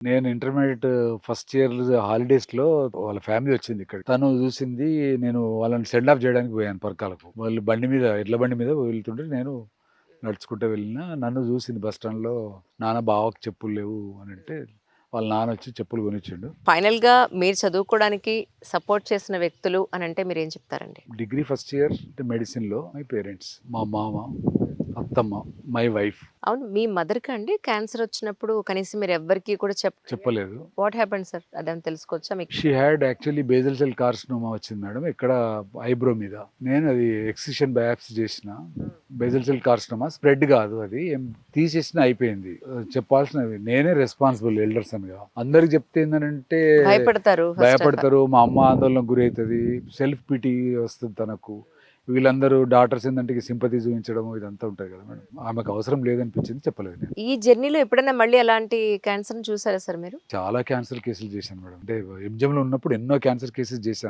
నేను intermediate first year హాలిడేస్‌లో వాళ్ళ ఫ్యామిలీ వచ్చింది ఇక్కడికి. తను చూసింది, నేను వాళ్ళని సెండ్ ఆఫ్ చేయడానికి పోయాను పరకాలకు. వాళ్ళు బండి మీద, ఎడ్ల బండి మీద వెళ్తుంటే నేను నడుచుకుంటూ వెళ్ళినా. నన్ను చూసింది బస్ స్టాండ్‌లో. "నాన్న బావకి చెప్పులు లేవు" అనంటే, వాళ్ళ నాన్నొచ్చి చెప్పులు కొనిచ్చిండు. ఫైనల్‌గా మీరు చదువుకోవడానికి సపోర్ట్ చేసిన వ్యక్తులు అనంటే మీరేం చెప్తారండి? డిగ్రీ ఫస్ట్ ఇయర్ మెడిసిన్‌లో మై పేరెంట్స్, మా మామ, అత్తమ్మ, మై వైఫ్. అవును. మీ మదర్‌కా అండి క్యాన్సర్ వచ్చినప్పుడు కనీసం మీరెవ్వరికీ కూడా చెప్పలేదు. What happened sir? అదేమైనా తెలుసుకోవచ్చా మీకు? She had actually basal cell carcinoma వచ్చింది మేడం. ఇక్కడ ఐబ్రో మీద. నేను అది ఎక్సిషన్ బయాప్సీ చేసిన. బేసల్ సెల్ కార్సినోమా స్ప్రెడ్ కాదు అది. తీసేసినా అయిపోయింది. చెప్పాల్సినవి నేనే రెస్పాన్సిబుల్ ఎల్డర్సన్‌గా. అందరికి చెప్తే ఏందనంటే భయపడతారు ఫస్ట్ ఆఫ్ ఆల్. భయపడతారు. మా అమ్మ ఆందోళనకు గురైతది. సెల్ఫ్ పిటీ వస్తది తనకు. వీళ్ళందరూ డాక్టర్స్ ఏందంటే సింపతి చూపించడం ఇదంతా ఉంటది కదా మేడం. ఆమెకు అవసరం లేదనిపించింది, చెప్పలేదు నేను. ఈ జర్నీలో ఎప్పుడైనా మళ్ళీ అలాంటి క్యాన్సర్‌ని చూసారా సార్ మీరు? చాలా క్యాన్సర్ కేసులు చేశాను మేడం. అంటే ఎంజీఎంలో ఉన్నప్పుడు ఎన్నో క్యాన్సర్ కేసెస్ చేశాను.